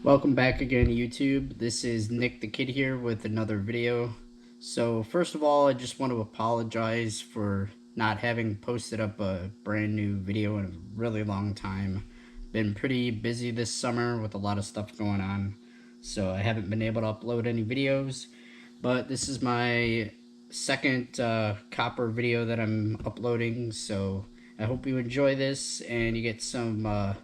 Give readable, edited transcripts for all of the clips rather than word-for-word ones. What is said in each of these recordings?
Welcome back again, YouTube. This is Nick the Kid here with another video. So first of all, I just want to apologize for not having posted up a brand new video in a really long time. Been pretty busy this summer with a lot of stuff going on, so I haven't been able to upload any videos. But this is my second copper video that I'm uploading, so I hope you enjoy this and you get some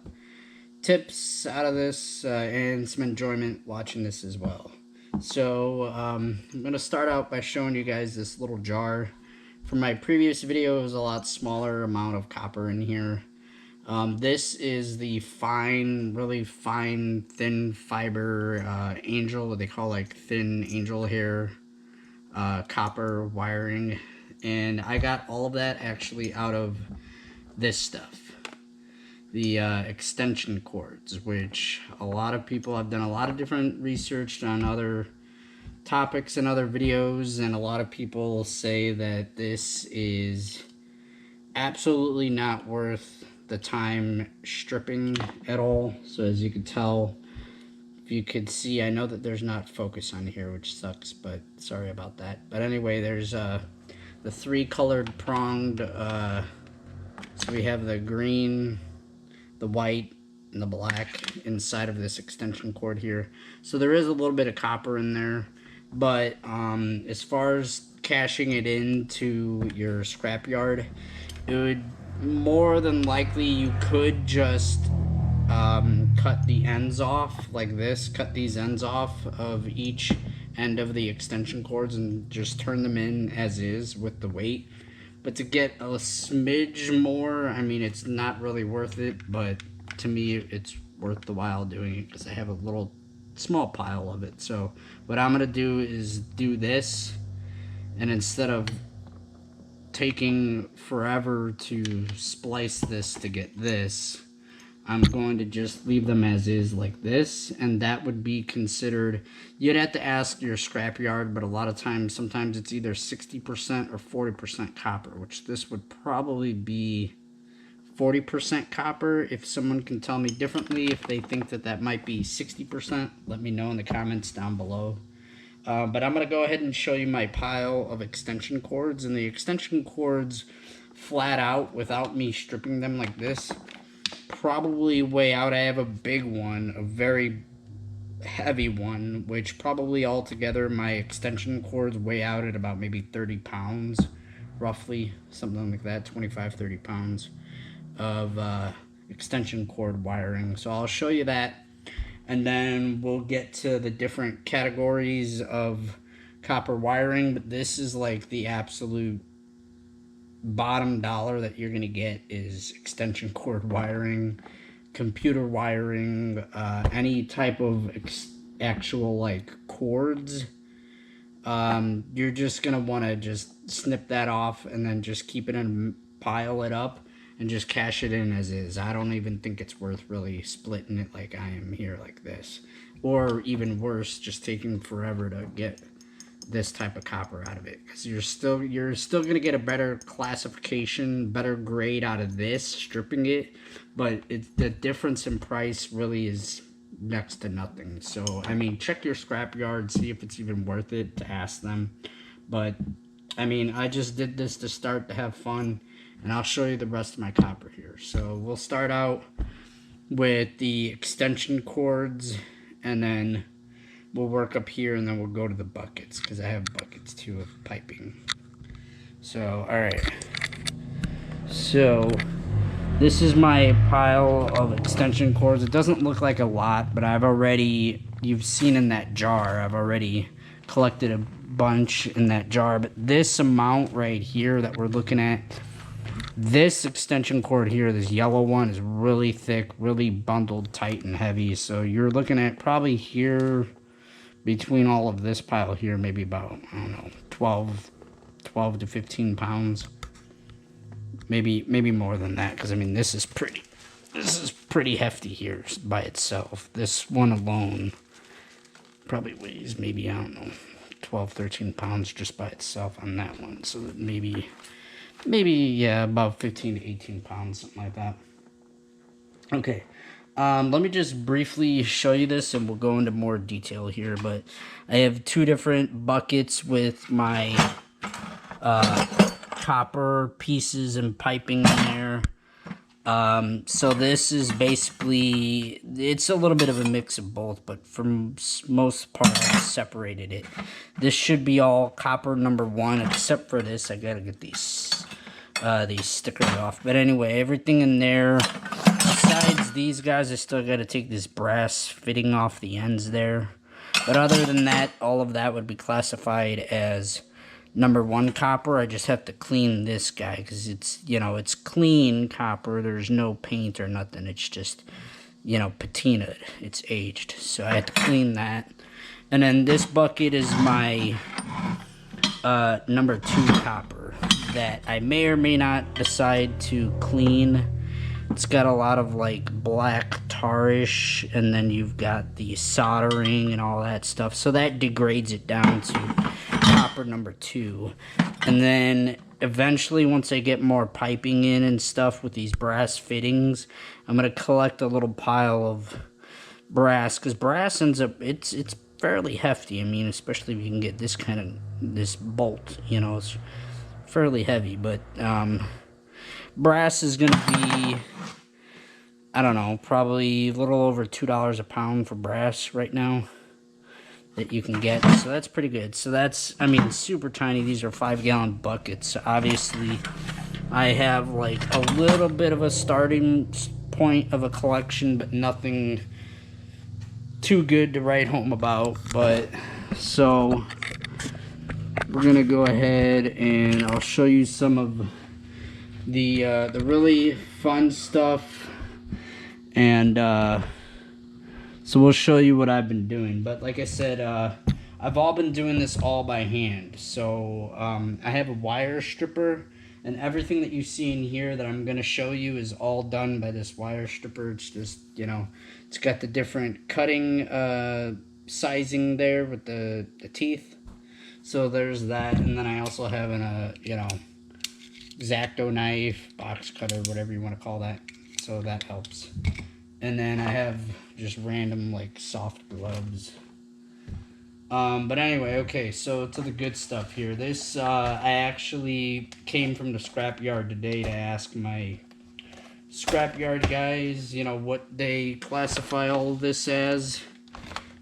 tips out of this and some enjoyment watching this as well. So I'm going to start out by showing you guys this little jar. From my previous video, it was a lot smaller amount of copper in here. This is the fine, really fine, thin fiber angel, what they call like thin angel hair copper wiring. And I got all of that actually out of this stuff. The extension cords, which a lot of people have done a lot of different research on other topics and other videos, and a lot of people say that this is absolutely not worth the time stripping at all. So as you can tell, if you could see, I know that there's not focus on here, which sucks, but sorry about that. But anyway, there's the three colored pronged, so we have the green, the white, and the black inside of this extension cord here. So there is a little bit of copper in there, but as far as cashing it into your scrapyard, it would more than likely, you could just cut the ends off like this, cut these ends off of each end of the extension cords and just turn them in as is with the weight. But to get a smidge more, I mean, it's not really worth it, but to me, it's worth the while doing it because I have a little small pile of it. So what I'm going to do is do this, and instead of taking forever to splice this to get this, I'm going to just leave them as is like this, and that would be considered, you'd have to ask your scrapyard, but a lot of times, sometimes it's either 60% or 40% copper, which this would probably be 40% copper. If someone can tell me differently, if they think that that might be 60%, let me know in the comments down below. But I'm going to go ahead and show you my pile of extension cords, and the extension cords flat out without me stripping them like this probably weigh out. I have a big one, a very heavy one, which probably altogether my extension cords weigh out at about maybe 30 pounds, roughly, something like that, 25-30 pounds of extension cord wiring. So I'll show you that, and then we'll get to the different categories of copper wiring. But this is like the absolute bottom dollar that you're gonna get is extension cord wiring, computer wiring, any type of actual like cords. You're just gonna want to just snip that off and then just keep it and pile it up and just cash it in as is. I don't even think it's worth really splitting it like I am here like this, or even worse, just taking forever to get this type of copper out of it, because you're still going to get a better classification, better grade out of this stripping it, but the difference in price really is next to nothing. So I mean, check your scrapyard, see if it's even worth it to ask them. But I mean, I just did this to start to have fun, and I'll show you the rest of my copper here. So we'll start out with the extension cords, and then we'll work up here, and then we'll go to the buckets, because I have buckets too of piping. So, alright. So, this is my pile of extension cords. It doesn't look like a lot, but I've already, you've seen in that jar, I've already collected a bunch in that jar. But this amount right here that we're looking at, this extension cord here, this yellow one, is really thick, really bundled tight and heavy. So you're looking at probably here, between all of this pile here, maybe about, I don't know, 12 to 15 pounds. Maybe more than that, because I mean, this is pretty hefty here by itself. This one alone probably weighs maybe, I don't know, 12-13 pounds just by itself on that one. So that maybe yeah, about 15 to 18 pounds, something like that. Okay, Let me just briefly show you this and we'll go into more detail here, but I have two different buckets with my copper pieces and piping in there. So this is basically, it's a little bit of a mix of both, but for most part I've separated it. This should be all copper number 1, except for this. I gotta get these stickers off. But anyway, everything in there, besides these guys, I still gotta take this brass fitting off the ends there. But other than that, all of that would be classified as number 1 copper. I just have to clean this guy because it's, you know, it's clean copper. There's no paint or nothing. It's just, you know, patinaed. It's aged. So I have to clean that. And then this bucket is my number 2 copper that I may or may not decide to clean. It's got a lot of like black tarish, and then you've got the soldering and all that stuff. So that degrades it down to copper number 2. And then eventually, once I get more piping in and stuff with these brass fittings, I'm gonna collect a little pile of brass, because brass ends up, it's fairly hefty. I mean, especially if you can get this kind of, this bolt, you know, it's fairly heavy. But brass is gonna be, I don't know, probably a little over $2 a pound for brass right now that you can get. So that's pretty good. So that's, I mean, super tiny. These are 5-gallon buckets. Obviously, I have like a little bit of a starting point of a collection, but nothing too good to write home about. But so we're gonna go ahead and I'll show you some of the really fun stuff, and so we'll show you what I've been doing. But like I said, I've all been doing this all by hand. So I have a wire stripper, and everything that you see in here that I'm going to show you is all done by this wire stripper. It's just, you know, it's got the different cutting sizing there with the teeth. So there's that, and then I also have an you know, X-Acto knife, box cutter, whatever you want to call that. So that helps. And then I have just random like soft gloves. But anyway, okay, so to the good stuff here. This, I actually came from the scrapyard today to ask my scrapyard guys, you know, what they classify all this as.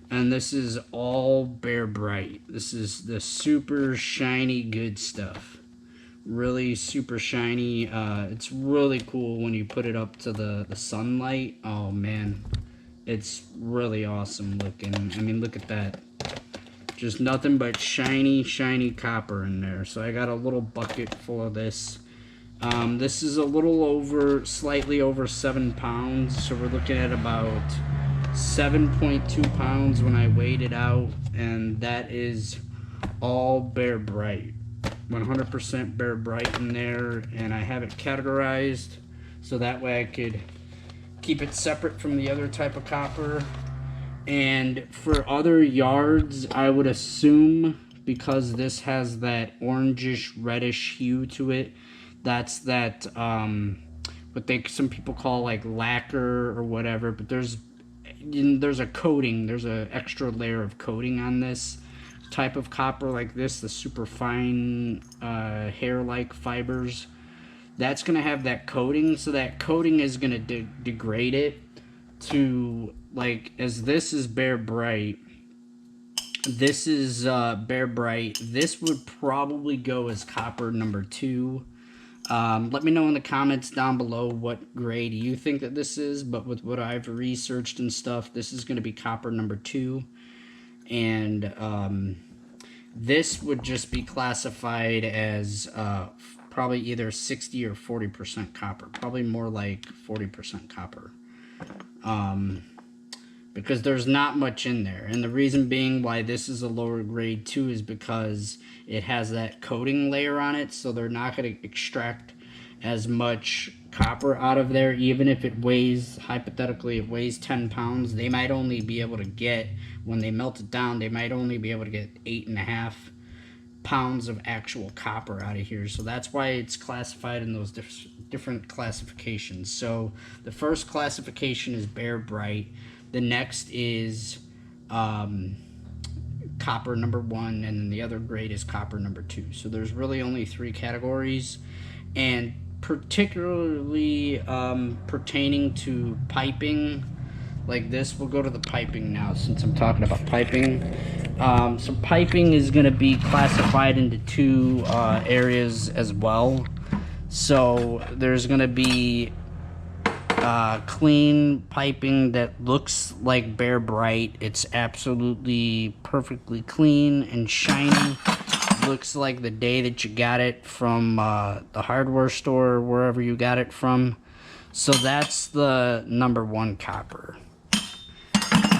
And this is all Bear Bright. This is the super shiny good stuff. Really super shiny. It's really cool when you put it up to the sunlight. Oh man, it's really awesome looking. I mean, look at that. Just nothing but shiny copper in there. So I got a little bucket full of this. This is a little over, slightly over 7 pounds. So we're looking at about 7.2 pounds when I weighed it out. And that is all Bear Bright. 100% Bear Bright in there, and I have it categorized so that way I could keep it separate from the other type of copper. And for other yards, I would assume, because this has that orangish reddish hue to it, that's that what some people call like lacquer or whatever, but there's a coating, there's an extra layer of coating on this type of copper like this, the super fine hair-like fibers. That's going to have that coating, so that coating is going to degrade it to, like, as this is Bear Bright, this is Bear Bright, this would probably go as copper number 2. Let me know in the comments down below what grade you think that this is, but with what I've researched and stuff, this is going to be copper number 2. And this would just be classified as probably either 60 or 40% copper. Probably more like 40% copper. Because there's not much in there. And the reason being why this is a lower grade too is because it has that coating layer on it. So they're not going to extract as much copper out of there. Even if it weighs, hypothetically, it weighs 10 pounds, they might only be able to get, when they melt it down, they might only be able to get 8.5 pounds of actual copper out of here. So that's why it's classified in those different classifications. So the first classification is bare bright. The next is copper number 1, and then the other grade is copper number 2. So there's really only 3 categories, and particularly pertaining to piping like this. We'll go to the piping now since I'm talking about piping. So piping is going to be classified into 2 areas as well. So there's going to be clean piping that looks like bare bright. It's absolutely perfectly clean and shiny. Looks like the day that you got it from the hardware store or wherever you got it from. So that's the number 1 copper.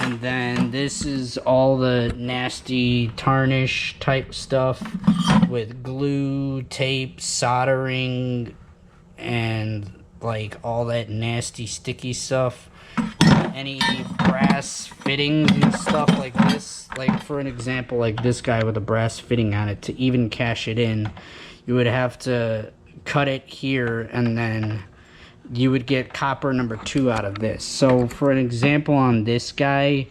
And then this is all the nasty tarnish type stuff with glue, tape, soldering, and like all that nasty sticky stuff. Any brass fittings and stuff like this, like for an example, like this guy with a brass fitting on it, to even cash it in, you would have to cut it here, and then you would get copper number 2 out of this. So for an example on this guy,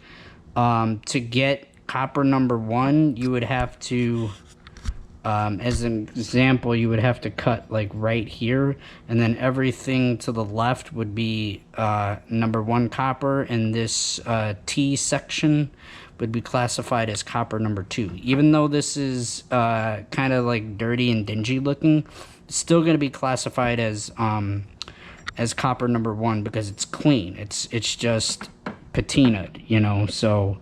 to get copper number 1, you would have to, as an example, you would have to cut like right here, and then everything to the left would be number 1 copper, and this T section would be classified as copper number 2. Even though this is kind of like dirty and dingy looking, it's still going to be classified as copper number 1 because it's clean. It's just patinaed, you know. So